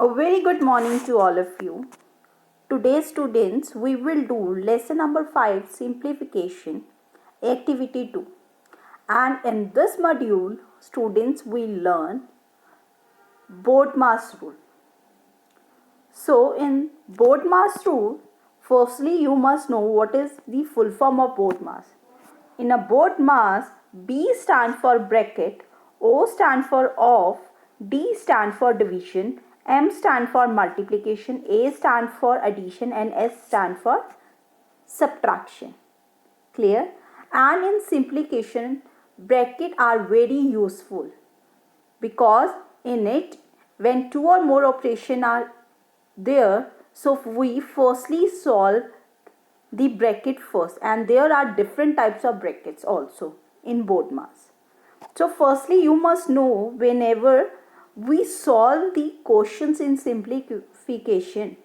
A very good morning to all of you. Today, students, we will do lesson number 5 simplification, activity 2. And in this module, students will learn BODMAS rule. So, in BODMAS rule, firstly, you must know what is the full form of BODMAS. In a BODMAS, B stands for bracket, O stands for off, D stands for division, M stands for multiplication, A stands for addition, and S stands for subtraction. Clear? And in simplification, brackets are very useful because in it, when two or more operations are there, so we firstly solve the bracket first, and there are different types of brackets also in BODMAS. So firstly, you must know whenever we solve the questions in simplification,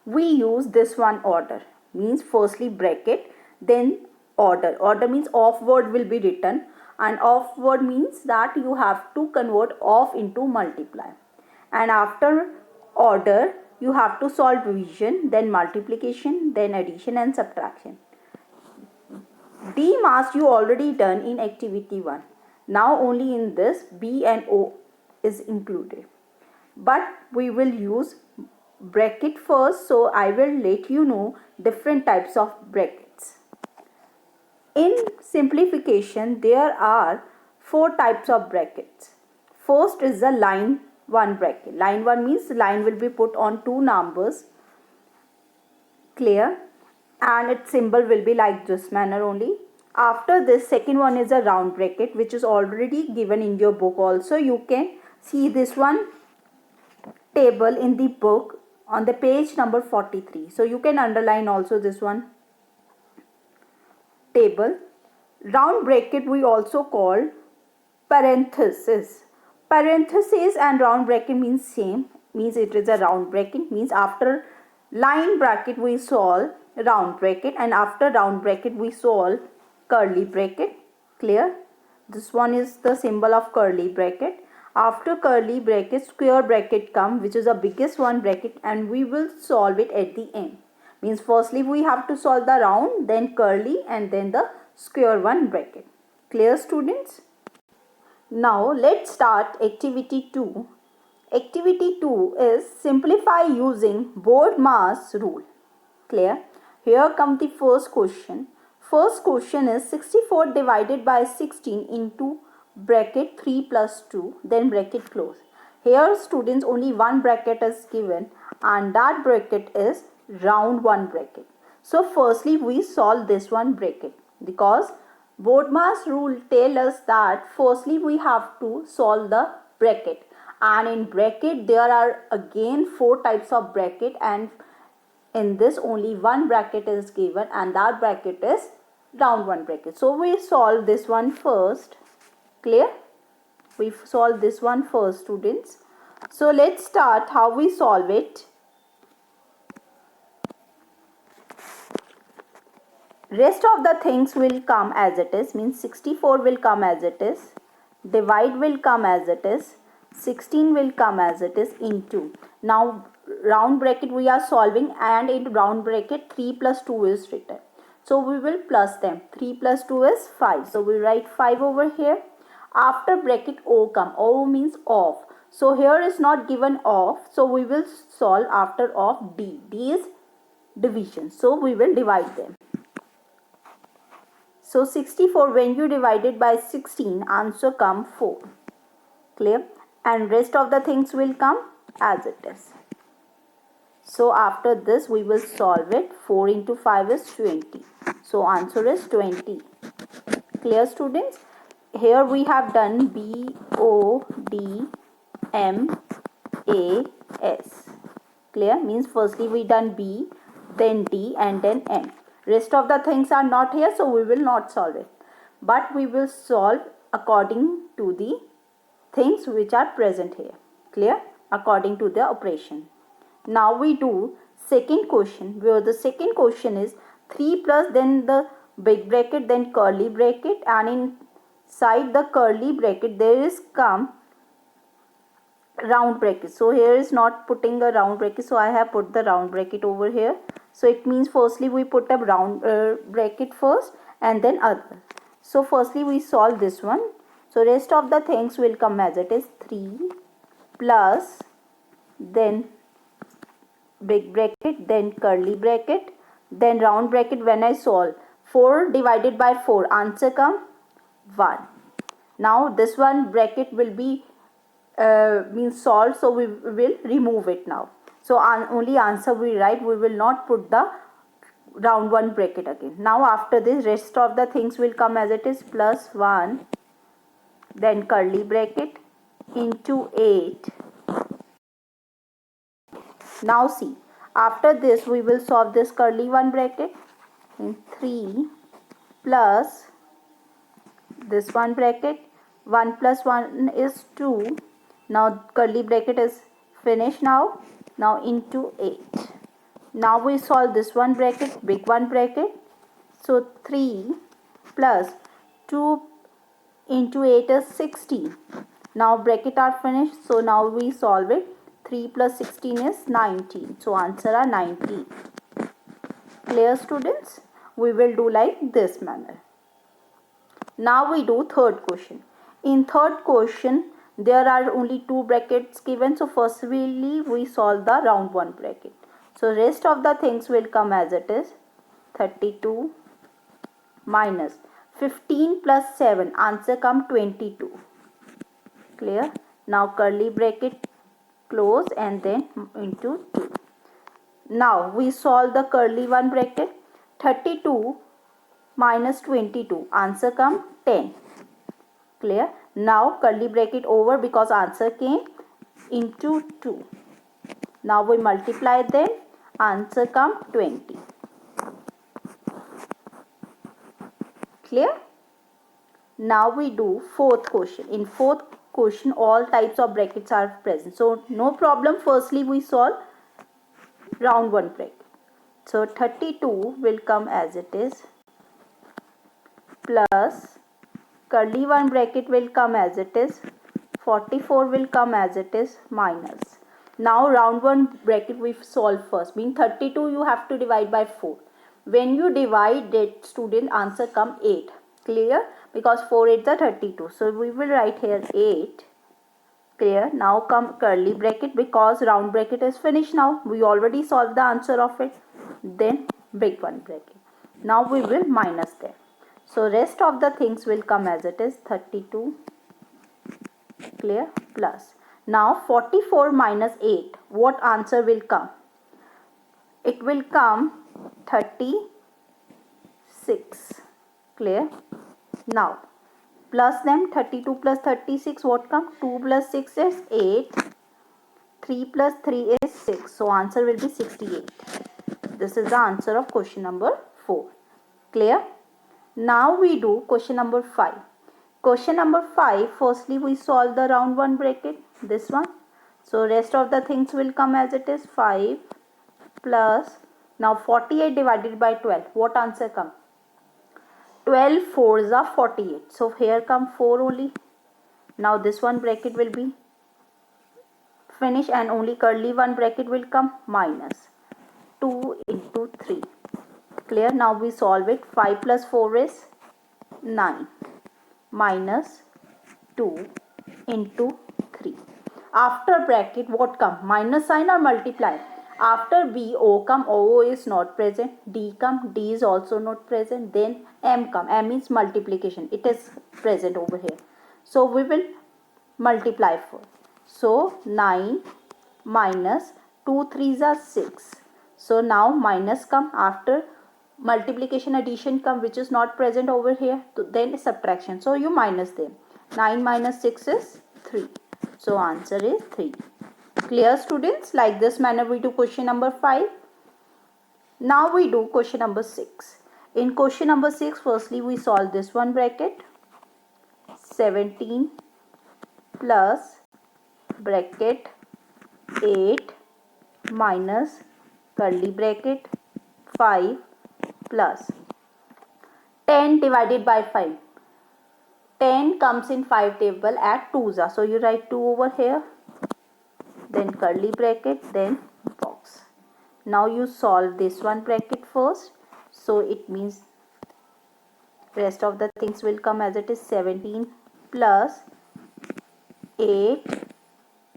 we use this one order. Means firstly bracket, then order. Order means off word will be written, and off word means that you have to convert off into multiply. And after order, you have to solve division, then multiplication, then addition and subtraction. BMAS you already done in activity 1. Now only in this B and O is included. But we will use bracket first, so I will let you know different types of brackets. In simplification, there are 4 types of brackets. First is the line 1 bracket. Line 1 means line will be put on 2 numbers. Clear? And its symbol will be like this manner only. After this, second one is a round bracket, which is already given in your book also. You can see this one table in the book on the page number 43. So you can underline also this one table. Round bracket we also call parenthesis. Parenthesis and round bracket means same. Means it is a round bracket. Means after line bracket we solve round bracket, and after round bracket we solve curly bracket. Clear? This one is the symbol of curly bracket. After curly bracket, square bracket come, which is the biggest one bracket, and we will solve it at the end. Means firstly we have to solve the round, then curly, and then the square one bracket. Clear, students? Now let's start activity 2. Activity 2 is simplify using BODMAS rule. Clear? Here comes the first question. First question is 64 divided by 16 into bracket 3 plus 2, then bracket close. Here students, only one bracket is given, and that bracket is round 1 bracket. So firstly we solve this one bracket, because BODMAS rule tell us that firstly we have to solve the bracket, and in bracket there are again 4 types of bracket, and in this only one bracket is given, and that bracket is round 1 bracket. So we solve this one first. Clear? We solve this one first, students. So let's start how we solve it. Rest of the things will come as it is. Means 64 will come as it is. Divide will come as it is. 16 will come as it is into. Now round bracket we are solving, and in round bracket 3 plus 2 is written. So we will plus them. 3 plus 2 is 5. So we write 5 over here. After bracket O come. O means off. So here is not given off. So we will solve after off D. D is division. So we will divide them. So 64 when you divide it by 16, answer come 4. Clear? And rest of the things will come as it is. So after this we will solve it. 4 into 5 is 20. So answer is 20. Clear, students? Here we have done B, O, D, M, A, S. Clear? Means firstly we done B, then D, and then M. Rest of the things are not here, so we will not solve it. But we will solve according to the things which are present here. Clear? According to the operation. Now we do second question, where the second question is 3 plus then the big bracket, then curly bracket, and inside the curly bracket there is come round bracket. So here is not putting a round bracket, so I have put the round bracket over here. So it means firstly we put a round bracket first and then other. So firstly we solve this one. So rest of the things will come as it is. 3 plus, then big bracket, then curly bracket, then round bracket. When I solve 4 divided by 4, answer come 1. Now this one bracket will be means solved, so we will remove it now. So only answer we write, we will not put the round one bracket again. Now after this, rest of the things will come as it is. Plus 1, then curly bracket into 8. Now see, after this we will solve this curly one bracket in 3 plus this one bracket. 1 plus 1 is 2. Now curly bracket is finished now. Now into 8. Now we solve this one bracket, big one bracket. So 3 plus 2 into 8 is 16. Now bracket are finished. So now we solve it. 3 plus 16 is 19. So answer are 19. Clear, students? We will do like this manner. Now we do third question. In third question, there are only 2 brackets given. So firstly we solve the round one bracket. So rest of the things will come as it is. 32 minus 15 plus 7. Answer come 22. Clear? Now curly bracket close and then into 2. Now we solve the curly one bracket. 32 minus 22. Answer come 10. Clear? Now curly bracket over because answer came into 2. Now we multiply them. Answer come 20. Clear? Now we do fourth question. In fourth question, all types of brackets are present. So no problem. Firstly we solve round one bracket. So 32 will come as it is, plus curly one bracket will come as it is, 44 will come as it is, minus. Now round one bracket we solve first. Mean 32 you have to divide by 4. When you divide it, student, answer come 8. Clear? Because 4 8 is 32. So we will write here 8. Clear? Now come curly bracket because round bracket is finished now. We already solved the answer of it. Then big one bracket. Now we will minus them. So rest of the things will come as it is. 32. Clear? Plus. Now 44 minus 8. What answer will come? It will come 36. Clear? Now plus them. 32 plus 36, what come? 2 plus 6 is 8. 3 plus 3 is 6. So answer will be 68. This is the answer of question number 4. Clear? Now we do question number 5. Question number 5, firstly we solve the round one bracket, this one. So rest of the things will come as it is. 5 plus, now 48 divided by 12. What answer come? 12 4s are 48. So here come 4 only. Now this one bracket will be finished and only curly one bracket will come, minus 2 into 3. Clear? Now we solve it. 5 plus 4 is 9, minus 2 into 3. After bracket what come? Minus sign or multiply? After B, O come, O is not present. D come, D is also not present. Then M come, M means multiplication. It is present over here. So we will multiply first. So 9 minus 2 3s are 6. So now minus come, after multiplication addition come which is not present over here. Then subtraction. So you minus them. 9 minus 6 is 3. So answer is 3. Clear, students? Like this manner we do question number 5. Now we do question number 6. In question number 6, firstly we solve this one bracket. 17 plus bracket 8 minus curly bracket 5 plus 10 divided by 5. 10 comes in 5 table at 2s. So you write 2 over here. then curly bracket, then box. Now you solve this one bracket first. So it means rest of the things will come as it is. 17 plus 8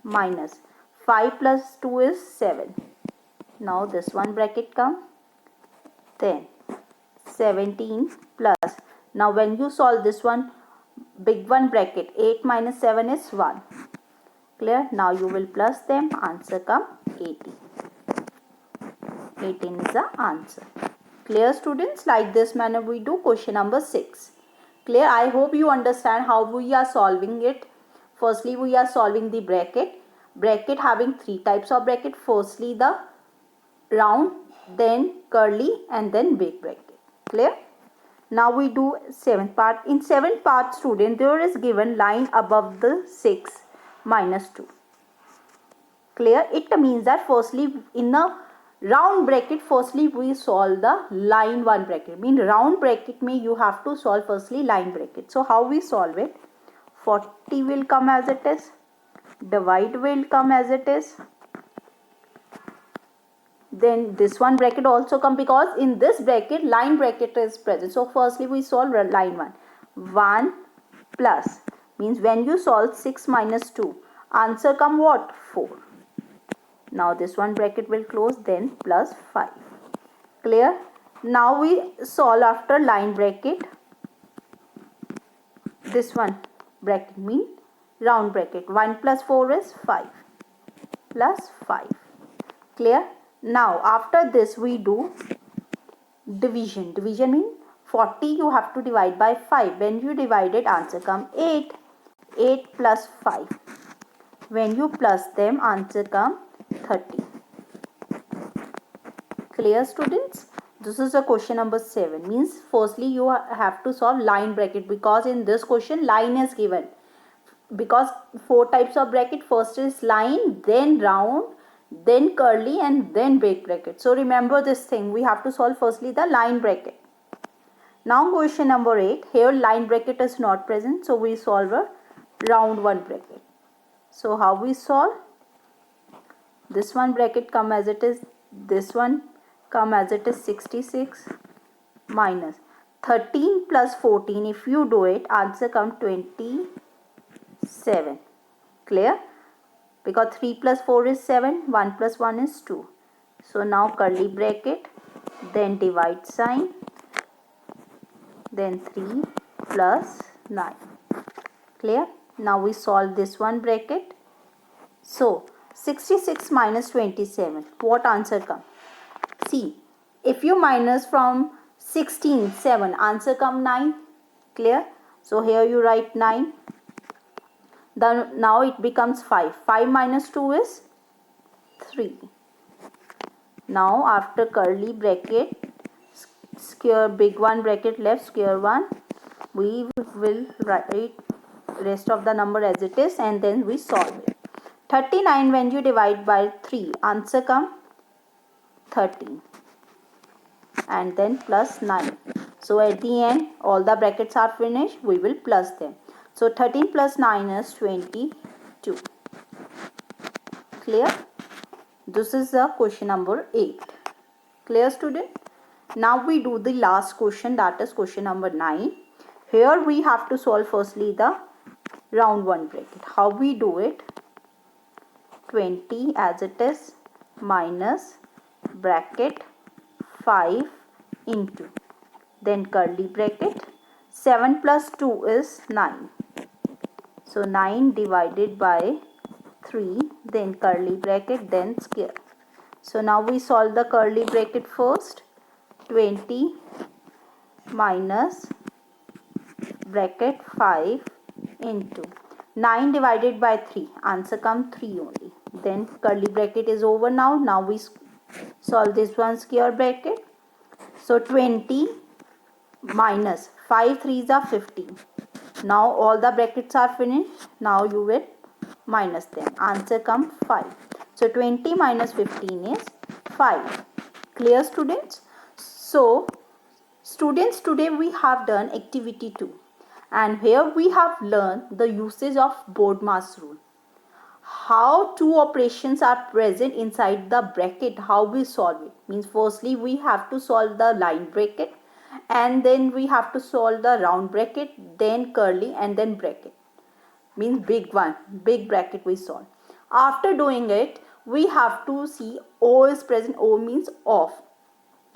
minus 5 plus 2 is 7. Now this one bracket come, then 17 plus, now when you solve this one big one bracket, 8 minus 7 is 1. Clear? Now you will plus them, answer come 18. 18 is the answer. Clear students? Like this manner we do question number 6. Clear? I hope you understand how we are solving it. Firstly, we are solving the bracket. Bracket having 3 types of bracket. Firstly, the round, then curly, and then big bracket. Clear? Now we do 7th part. In 7th part, student, there is given line above the 6 minus 2. Clear? It means that firstly in the round bracket, firstly we solve the line 1 bracket. Mean round bracket mean you have to solve firstly line bracket. So how we solve it? 40 will come as it is. Divide will come as it is. Then this one bracket also come, because in this bracket line bracket is present. So firstly we solve line 1. 1 plus means when you solve 6 minus 2, answer come what? 4. Now this one bracket will close, then plus 5. Clear? Now we solve after line bracket. This one bracket mean round bracket. 1 plus 4 is 5 plus 5. Clear? Now after this we do division. Division mean 40 you have to divide by 5. When you divide it, answer come 8. 8 plus 5. When you plus them, answer come 30. Clear students? This is a question number 7. Means firstly you have to solve line bracket, because in this question line is given. Because 4 types of bracket, first is line, then round, then curly, and then big bracket. So remember this thing, we have to solve firstly the line bracket. Now question number 8. Here line bracket is not present, so we solve a round 1 bracket. So how we solve? This one bracket come as it is, this one come as it is. 66 minus 13 plus 14, if you do it, answer come 27. Clear? Because 3 plus 4 is 7, 1 plus 1 is 2. So now curly bracket, then divide sign, then 3 plus 9. Clear? Now we solve this one bracket. So 66 minus 27, what answer come? See, if you minus from 16, 7, answer come 9. Clear? So here you write 9. Then now it becomes 5. 5 minus 2 is 3. Now after curly bracket, square big one bracket left, square one, we will write rest of the number as it is, and then we solve it. 39 when you divide by 3, answer come 13, and then plus 9. So at the end all the brackets are finished, we will plus them. So 13 plus 9 is 22. Clear? This is the question number 8. Clear student? Now we do the last question, that is question number 9. Here we have to solve firstly the round 1 bracket. How we do it? 20 as it is minus bracket 5 into, then curly bracket, 7 plus 2 is 9. So 9 divided by 3, then curly bracket, then square. So now we solve the curly bracket first. 20 minus bracket 5 into 9 divided by 3, answer come 3 only. Then curly bracket is over now. Now we solve this one square bracket. So 20 minus 5 3s are 15. Now all the brackets are finished. Now you will minus them. Answer come 5. So 20 minus 15 is 5. Clear students? So students, today we have done activity 2. And here we have learned the usage of BODMAS rule. how two operations are present inside the bracket, how we solve it. Means firstly we have to solve the line bracket, and then we have to solve the round bracket, then curly, and then bracket. Means big one, big bracket we solve. After doing it, we have to see O is present. O means off.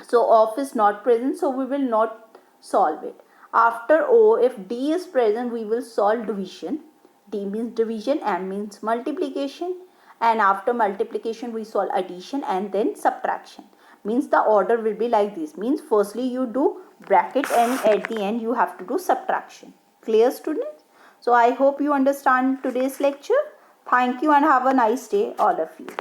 So off is not present, so we will not solve it. After O, if D is present, we will solve division. D means division, M means multiplication, and after multiplication we solve addition and then subtraction. Means the order will be like this. Means firstly you do bracket and at the end you have to do subtraction. Clear, students? So I hope you understand today's lecture. Thank you and have a nice day all of you.